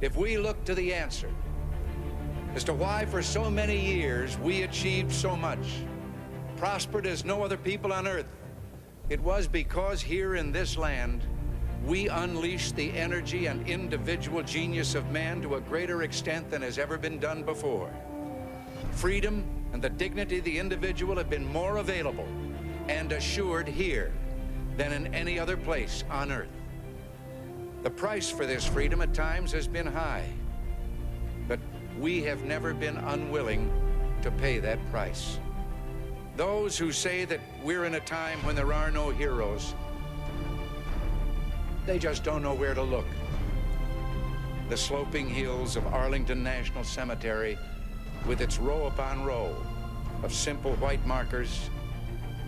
if we look to the answer as to why for so many years we achieved so much, prospered as no other people on earth, it was because here in this land, we unleashed the energy and individual genius of man to a greater extent than has ever been done before. Freedom and the dignity of the individual have been more available and assured here than in any other place on earth. The price for this freedom at times has been high, but we have never been unwilling to pay that price. Those who say that we're in a time when there are no heroes, they just don't know where to look. The sloping hills of Arlington National Cemetery, with its row upon row of simple white markers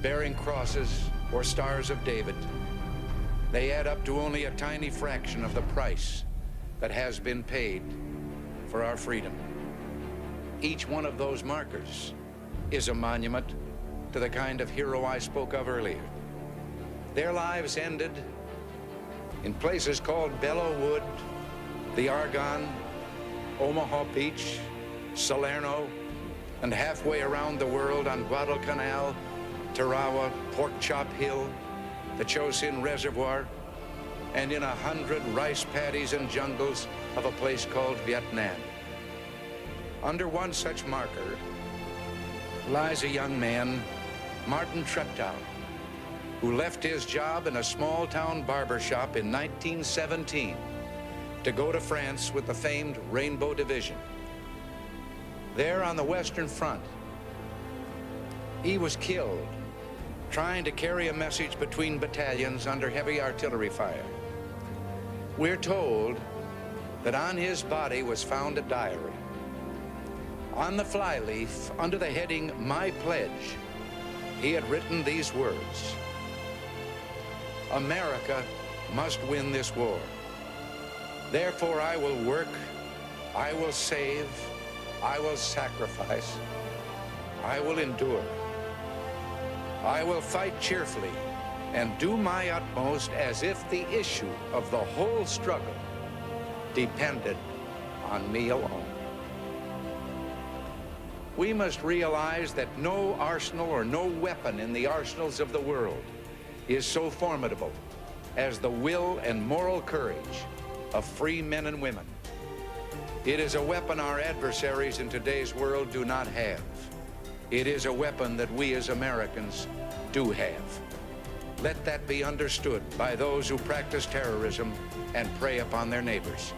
bearing crosses or stars of David, they add up to only a tiny fraction of the price that has been paid for our freedom. Each one of those markers is a monument to the kind of hero I spoke of earlier. Their lives ended in places called Belleau Wood, the Argonne, Omaha Beach, Salerno, and halfway around the world on Guadalcanal, Tarawa, Pork Chop Hill, the Chosin Reservoir, and in 100 rice paddies and jungles of a place called Vietnam. Under one such marker lies a young man, Martin Treptow, who left his job in a small-town barber shop in 1917 to go to France with the famed Rainbow Division. There on the Western Front, he was killed trying to carry a message between battalions under heavy artillery fire. We're told that on his body was found a diary. On the flyleaf, under the heading, "My Pledge," he had written these words: "America must win this war. Therefore I will work, I will save, I will sacrifice, I will endure. I will fight cheerfully and do my utmost as if the issue of the whole struggle depended on me alone." We must realize that no arsenal or no weapon in the arsenals of the world is so formidable as the will and moral courage of free men and women. It is a weapon our adversaries in today's world do not have. It is a weapon that we as Americans do have. Let that be understood by those who practice terrorism and prey upon their neighbors.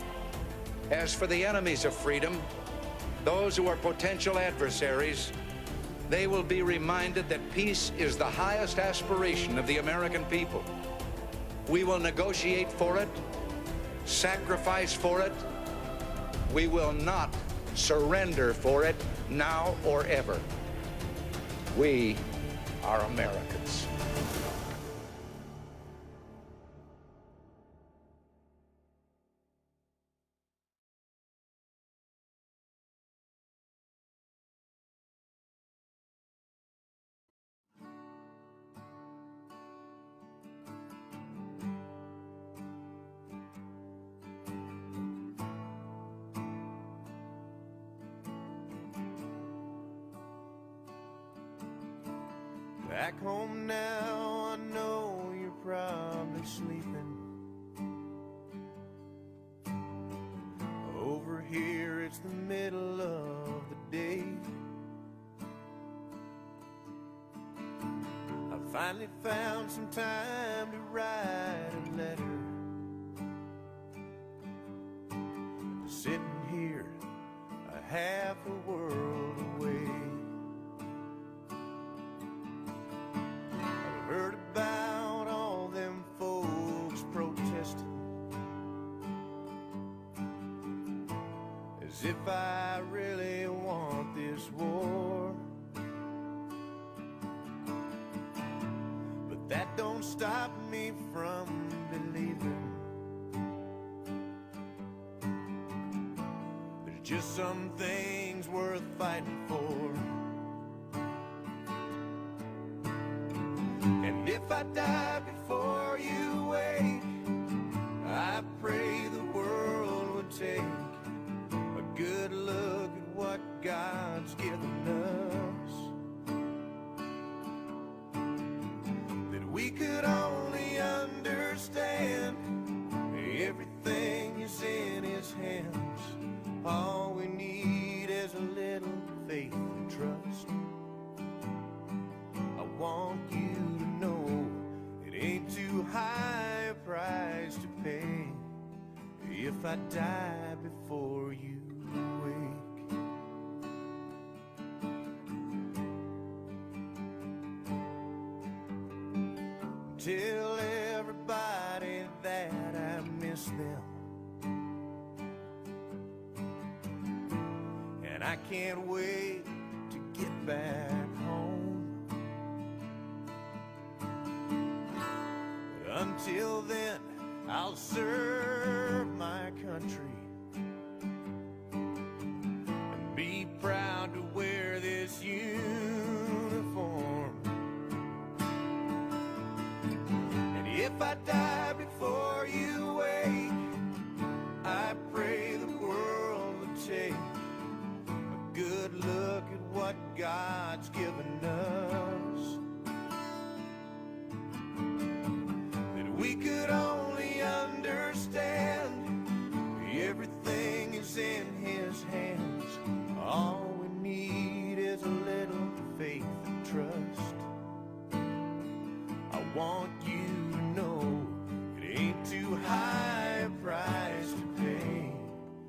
As for the enemies of freedom, those who are potential adversaries, they will be reminded that peace is the highest aspiration of the American people. We will negotiate for it, sacrifice for it. We will not surrender for it now or ever. We are Americans. Back home now, I know you're probably sleeping. Over here, it's the middle of the day. I finally found some time to write a letter. Sitting here, a half a world away. Heard about all them folks protesting, as if I really want this war. But that don't stop me from believing there's just some things worth fighting for. And if I die before you wake, I pray the world would take God's given us, that we could only understand everything is in His hands. All we need is a little faith and trust. I want you to know it ain't too high a price to pay if I die before you wake. Tell everybody that I miss them, and I can't wait to get back home. But until then, I'll serve my country and be proud to wear this uniform. And if I die before you wake, I pray the world would take a good look at what God's given us, that we could only understand everything is in His hands. All we need is a little faith and trust. I want you to know it ain't too high a price to pay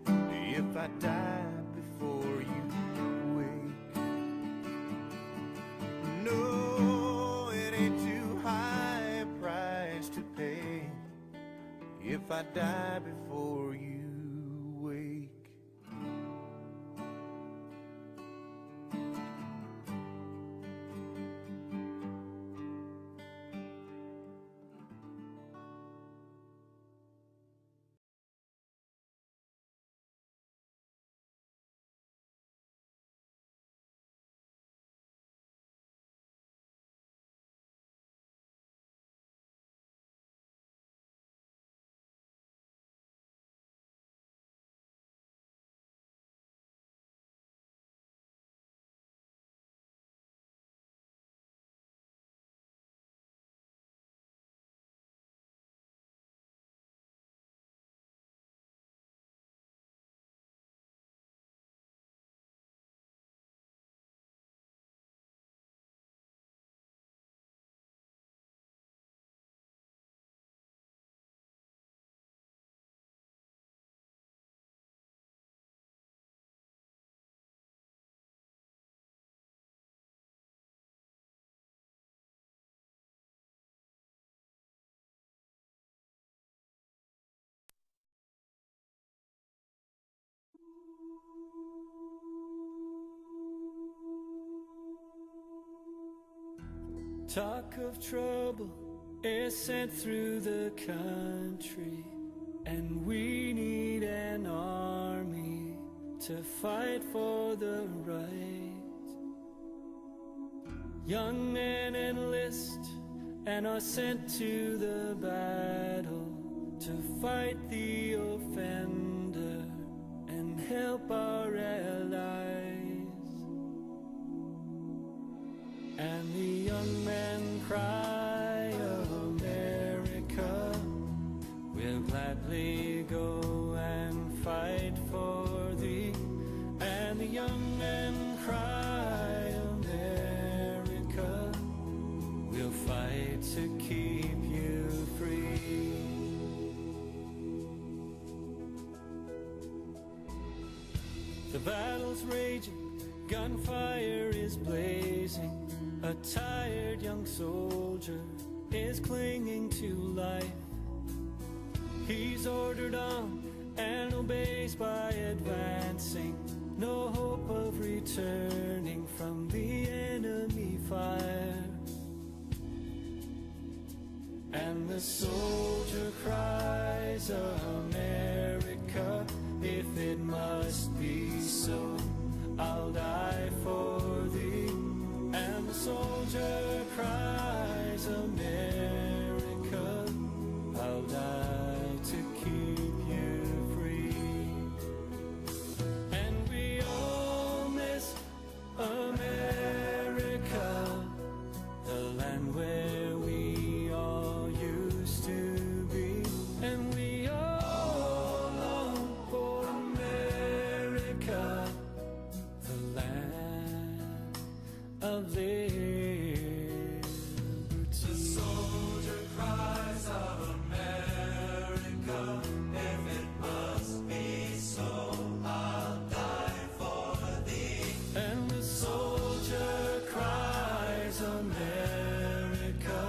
if I die before you wake. No, it ain't too high a price to pay if I die before you wake. Talk of trouble is sent through the country, and we need an army to fight for the right. Young men enlist and are sent to the battle to fight the offender and help our allies. And the young men cry, America, we'll gladly go and fight for thee. And the young men cry, America, we'll fight to keep you free. The battle's raging, gunfire is blazing. A tired young soldier is clinging to life. He's ordered on and obeys by advancing. No hope of returning from the enemy fire. And the soldier cries, America, if it must be so, I'll die for thee. And the soldier cries, America, I'll die to keep you free. And we all miss of liberty. The soldier cries of America, if it must be so, I'll die for thee. And the soldier cries, America,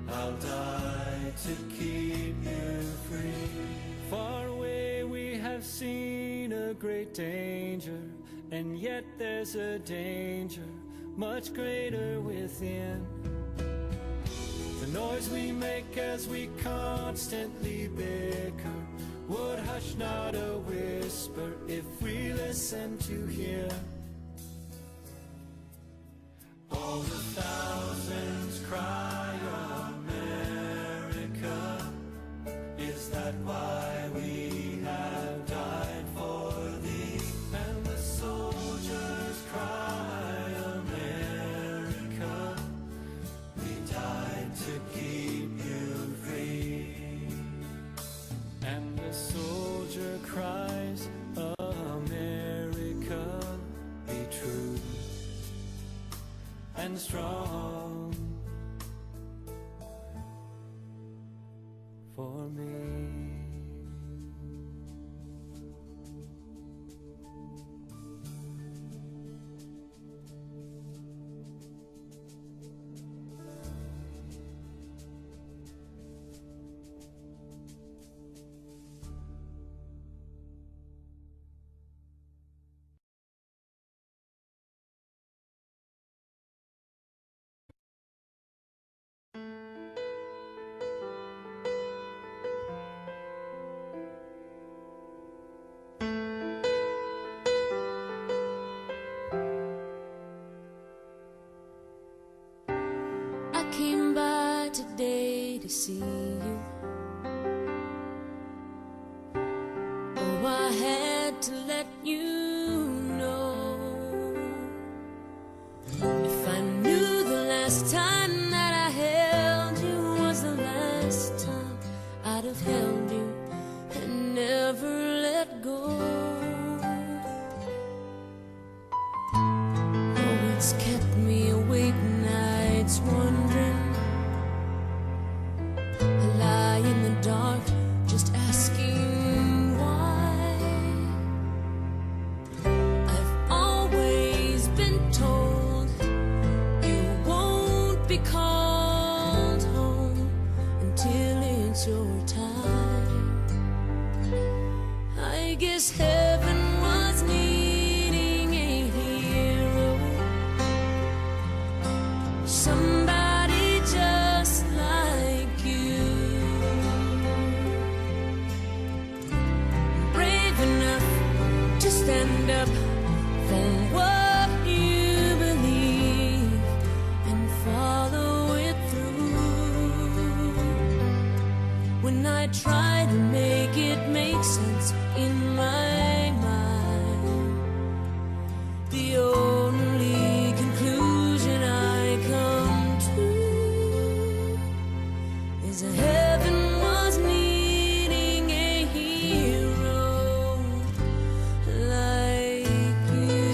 I'll die to keep you free. Far away we have seen a great danger, and yet there's a danger much greater within. The noise we make as we constantly bicker would hush not a whisper if we listen to hear. All the thousands cry, America, is that why we have died for thee? And the soldiers cry, America, we died to keep you free. And the soldier cries, America, be true and strong for me. I came by today to see you. Oh, I had to let you know. If I knew the last time that I held you was the last time, I'd have held you and never let go. Oh, it's kept me awake nights wondering. I lie in the dark just asking why. I've always been told you won't be called home until it's your time. I guess heaven was needing a hero, somebody just like you, brave enough to stand up for what you believe and follow it through. When I try to make it make sense in my mind, the only conclusion I come to is that heaven was needing a hero like you.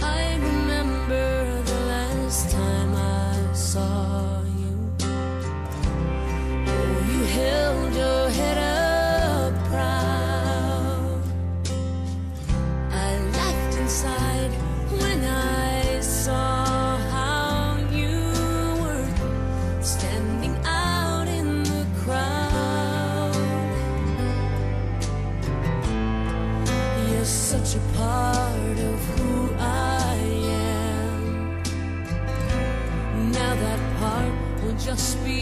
I remember the last time I saw you. Oh, you held your head up proud. I laughed inside when I saw how you were standing out in the crowd. You're such a part of who I am. Now that part will just be